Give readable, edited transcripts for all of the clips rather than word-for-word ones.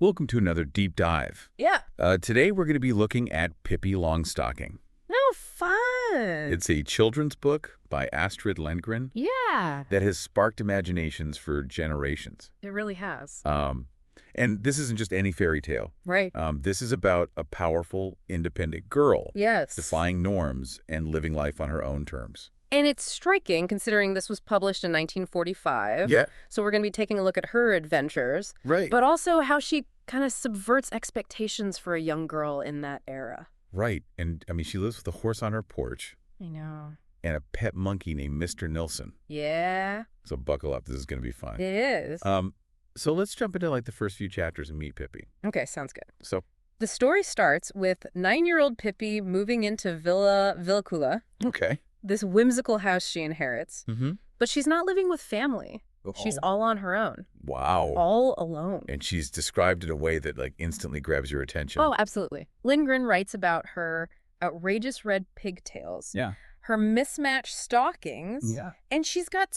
Welcome to another deep dive. Yeah. Today we're going to be looking at Pippi Longstocking. Oh, fun. It's a children's book by Astrid Lindgren Yeah. that has sparked imaginations for generations. It really has. And this isn't just any fairy tale. Right. This is about a powerful, independent girl Yes. defying norms and living life on her own terms. And it's striking considering this was published in 1945. Yeah. So we're going to be taking a look at her adventures. Right. But also how she kind of subverts expectations for a young girl in that era. Right. And, I mean, she lives with a horse on her porch I know. and a pet monkey named Mr. Nilsson. Yeah. So buckle up. This is going to be fun. It is. So let's jump into like the first few chapters and meet Pippi. Okay, sounds good. So, The story starts with 9-year-old Pippi moving into Villa Villekulla, okay. this whimsical house she inherits. Mm-hmm. But she's not living with family. She's all on her own. Wow. All alone. And she's described in a way that like instantly grabs your attention. Oh, absolutely. Lindgren writes about her outrageous red pigtails, Yeah. her mismatched stockings, Yeah. and she's got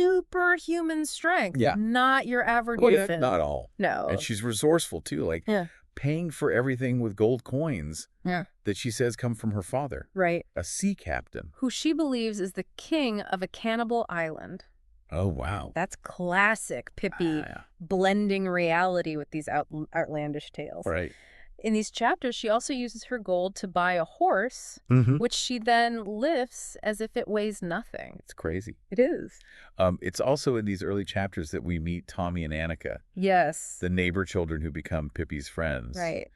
superhuman strength. Yeah. Not your average Well, infant. not all. No. And she's resourceful too, like Yeah. paying for everything with gold coins Yeah. that she says come from her father, Right. a sea captain. Who she believes is the king of a cannibal island. Oh, wow. That's classic Pippi Yeah. blending reality with these outlandish tales. Right. In these chapters, she also uses her gold to buy a horse, Mm-hmm. which she then lifts as if it weighs nothing. It's crazy. It is. It's also in these early chapters that we meet Tommy and Annika, Yes. the neighbor children who become Pippi's friends. Right.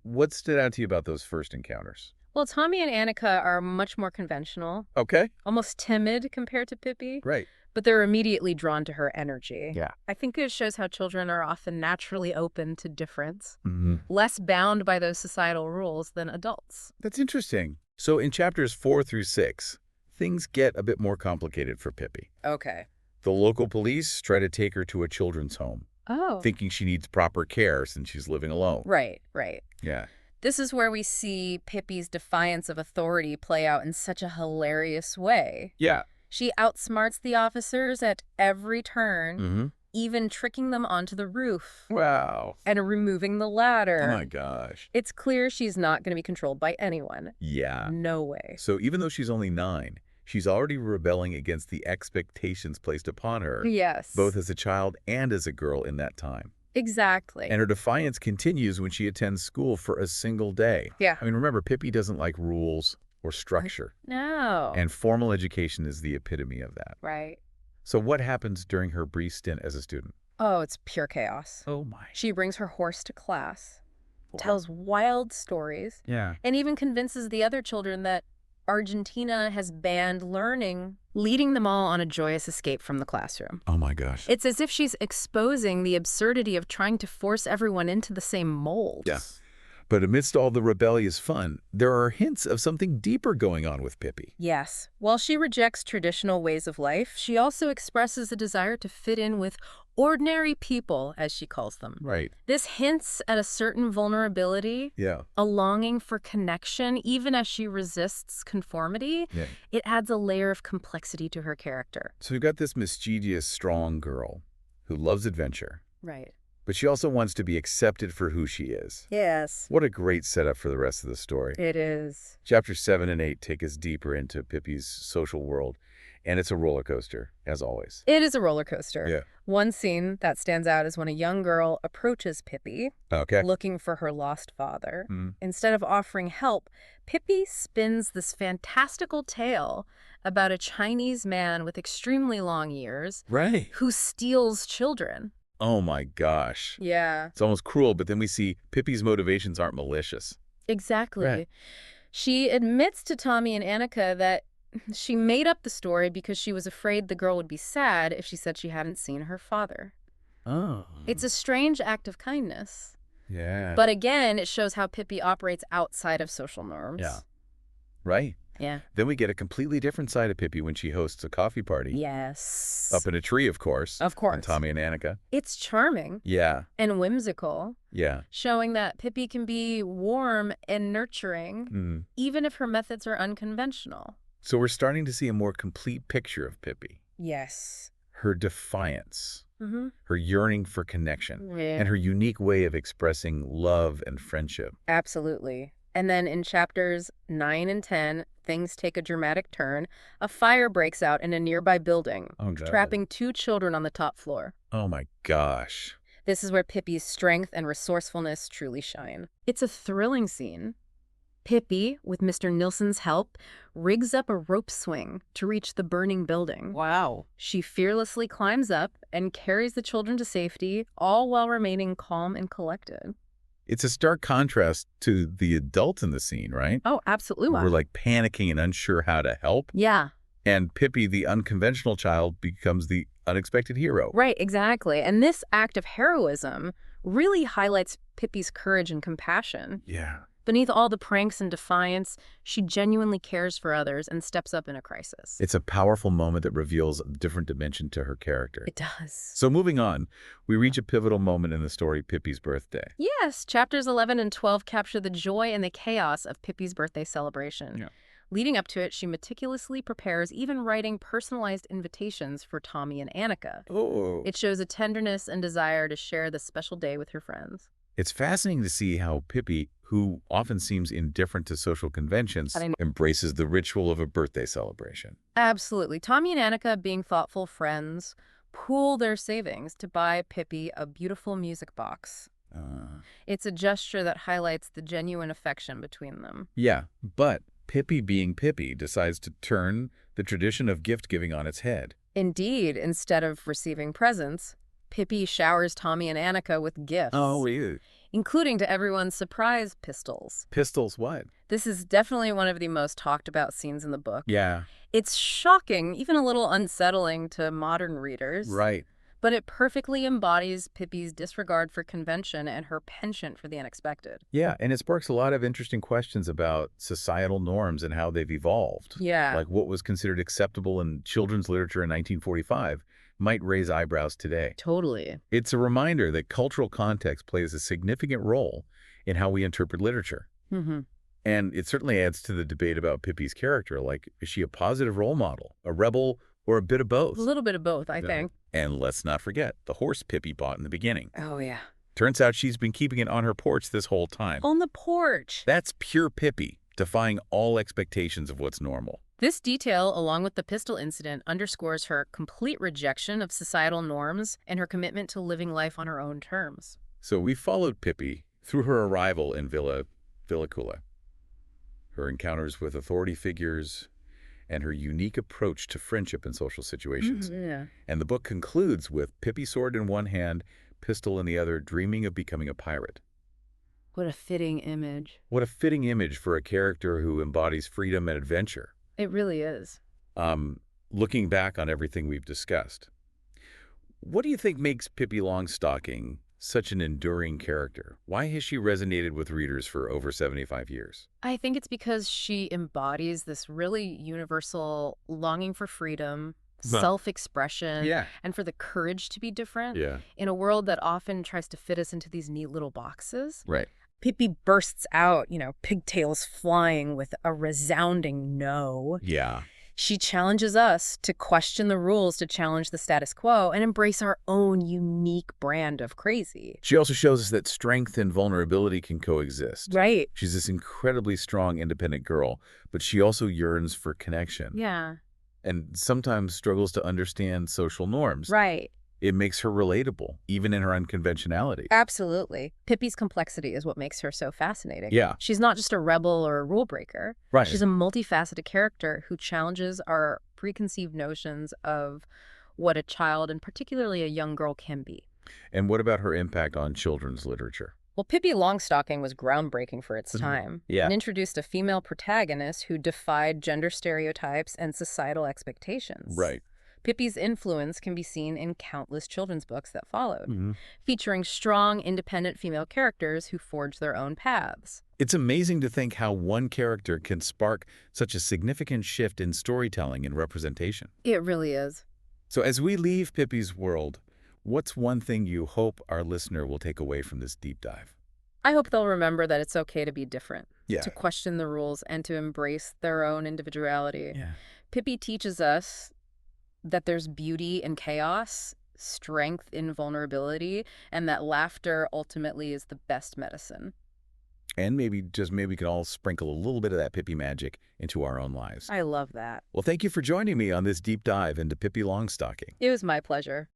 What stood out to you about those first encounters? Well, Tommy and Annika are much more conventional, Okay. almost timid compared to Pippi, Right. but they're immediately drawn to her energy. Yeah. I think it shows how children are often naturally open to difference, Mm-hmm. less bound by those societal rules than adults. That's interesting. So in chapters 4 through 6, things get a bit more complicated for Pippi. Okay. The local police try to take her to a children's home, Oh. thinking she needs proper care since she's living alone. Right, right. Yeah. This is where we see Pippi's defiance of authority play out in such a hilarious way. Yeah. She outsmarts the officers at every turn, Mm-hmm. even tricking them onto the roof Wow. and removing the ladder. Oh, my gosh. It's clear she's not going to be controlled by anyone. Yeah. No way. So even though she's only 9, she's already rebelling against the expectations placed upon her, Yes. both as a child and as a girl in that time. Exactly. And her defiance continues when she attends school for a single day. Yeah. I mean, remember, Pippi doesn't like rules or structure. No. And formal education is the epitome of that. Right. So what happens during her brief stint as a student? Oh, it's pure chaos. Oh, my. She brings her horse to class, tells wild stories, Yeah. and even convinces the other children that Argentina has banned learning, leading them all on a joyous escape from the classroom. Oh, my gosh. It's as if she's exposing the absurdity of trying to force everyone into the same mold. Yeah. But amidst all the rebellious fun, there are hints of something deeper going on with Pippi. Yes. While she rejects traditional ways of life, she also expresses a desire to fit in with ordinary people, as she calls them. Right. This hints at a certain vulnerability, Yeah. a longing for connection, even as she resists conformity. Yeah. It adds a layer of complexity to her character. So you've got this mischievous, strong girl who loves adventure, Right. but she also wants to be accepted for who she is. Yes. What a great setup for the rest of the story. It is. Chapters 7 and 8 take us deeper into Pippi's social world, and it's a roller coaster, as always. It is a roller coaster. Yeah. One scene that stands out is when a young girl approaches Pippi, Okay. looking for her lost father. Mm. Instead of offering help, Pippi spins this fantastical tale about a Chinese man with extremely long ears Right. who steals children. Oh my gosh. Yeah, It's almost cruel, but then we see Pippi's motivations aren't malicious. exactly. Right. She admits to Tommy and Annika that she made up the story because she was afraid the girl would be sad if she said she hadn't seen her father. Oh. It's a strange act of kindness. Yeah. But again, it shows how Pippi operates outside of social norms. Yeah. Right. Yeah. Then we get a completely different side of Pippi when she hosts a coffee party. Yes. Up in a tree, of course. Of course. And Tommy and Annika. It's charming Yeah. and whimsical, Yeah. showing that Pippi can be warm and nurturing, Mm. even if her methods are unconventional. So we're starting to see a more complete picture of Pippi. Yes. Her defiance, her yearning for connection, Yeah. and her unique way of expressing love and friendship. Absolutely. And then in chapters 9 and 10, things take a dramatic turn. A fire breaks out in a nearby building, Oh, God. trapping 2 children on the top floor. Oh, my gosh. This is where Pippi's strength and resourcefulness truly shine. It's a thrilling scene. Pippi, with Mr. Nilsson's help, rigs up a rope swing to reach the burning building. Wow. She fearlessly climbs up and carries the children to safety, all while remaining calm and collected. It's a stark contrast to the adults in the scene, right? Oh, absolutely. We're like panicking and unsure how to help. Yeah. And Pippi, the unconventional child, becomes the unexpected hero. Right, exactly. And this act of heroism really highlights Pippi's courage and compassion. Yeah. Beneath all the pranks and defiance, she genuinely cares for others and steps up in a crisis. It's a powerful moment that reveals a different dimension to her character. It does. So moving on, we reach a pivotal moment in the story, Pippi's birthday. Yes, chapters 11 and 12 capture the joy and the chaos of Pippi's birthday celebration. Yeah. Leading up to it, she meticulously prepares, even writing personalized invitations for Tommy and Annika. Oh. It shows a tenderness and desire to share this special day with her friends. It's fascinating to see how Pippi, who often seems indifferent to social conventions, embraces the ritual of a birthday celebration. Absolutely. Tommy and Annika, being thoughtful friends, pool their savings to buy Pippi a beautiful music box. It's a gesture that highlights the genuine affection between them. Yeah, but Pippi, being Pippi, decides to turn the tradition of gift-giving on its head. Indeed, instead of receiving presents, Pippi showers Tommy and Annika with gifts. Oh, yeah. Including, to everyone's surprise, pistols. Pistols what? This is definitely one of the most talked about scenes in the book. Yeah. It's shocking, even a little unsettling to modern readers. Right. But it perfectly embodies Pippi's disregard for convention and her penchant for the unexpected. Yeah, and it sparks a lot of interesting questions about societal norms and how they've evolved. Yeah. Like what was considered acceptable in children's literature in 1945 might raise eyebrows today. Totally. It's a reminder that cultural context plays a significant role in how we interpret literature. Mm-hmm. And it certainly adds to the debate about Pippi's character. Like, is she a positive role model, a rebel, or a bit of both? A little bit of both, I think. And let's not forget the horse Pippi bought in the beginning. Oh, yeah. Turns out she's been keeping it on her porch this whole time. On the porch. That's pure Pippi, defying all expectations of what's normal. This detail, along with the pistol incident, underscores her complete rejection of societal norms and her commitment to living life on her own terms. So we followed Pippi through her arrival in Villa Villekulla, her encounters with authority figures, and her unique approach to friendship in social situations. Yeah. And the book concludes with Pippi, sword in one hand, pistol in the other, dreaming of becoming a pirate. What a fitting image. What a fitting image for a character who embodies freedom and adventure. It really is. Looking back on everything we've discussed, what do you think makes Pippi Longstocking such an enduring character? Why has she resonated with readers for over 75 years? I think it's because she embodies this really universal longing for freedom, self-expression, and for the courage to be different in a world that often tries to fit us into these neat little boxes. Right. Pippi bursts out, pigtails flying with a resounding no. Yeah. She challenges us to question the rules, to challenge the status quo, and embrace our own unique brand of crazy. She also shows us that strength and vulnerability can coexist. Right. She's this incredibly strong, independent girl, but she also yearns for connection. Yeah. And sometimes struggles to understand social norms. Right. It makes her relatable, even in her unconventionality. Absolutely. Pippi's complexity is what makes her so fascinating. Yeah. She's not just a rebel or a rule breaker. Right. She's a multifaceted character who challenges our preconceived notions of what a child, and particularly a young girl, can be. And what about her impact on children's literature? Well, Pippi Longstocking was groundbreaking for its time. Yeah. And introduced a female protagonist who defied gender stereotypes and societal expectations. Right. Pippi's influence can be seen in countless children's books that followed, featuring strong, independent female characters who forged their own paths. It's amazing to think how one character can spark such a significant shift in storytelling and representation. It really is. So as we leave Pippi's world, what's one thing you hope our listener will take away from this deep dive? I hope they'll remember that it's okay to be different, Yeah. to question the rules, and to embrace their own individuality. Yeah. Pippi teaches us that there's beauty in chaos, strength in vulnerability, and that laughter ultimately is the best medicine. And maybe we can all sprinkle a little bit of that Pippi magic into our own lives. I love that. Well, thank you for joining me on this deep dive into Pippi Longstocking. It was my pleasure.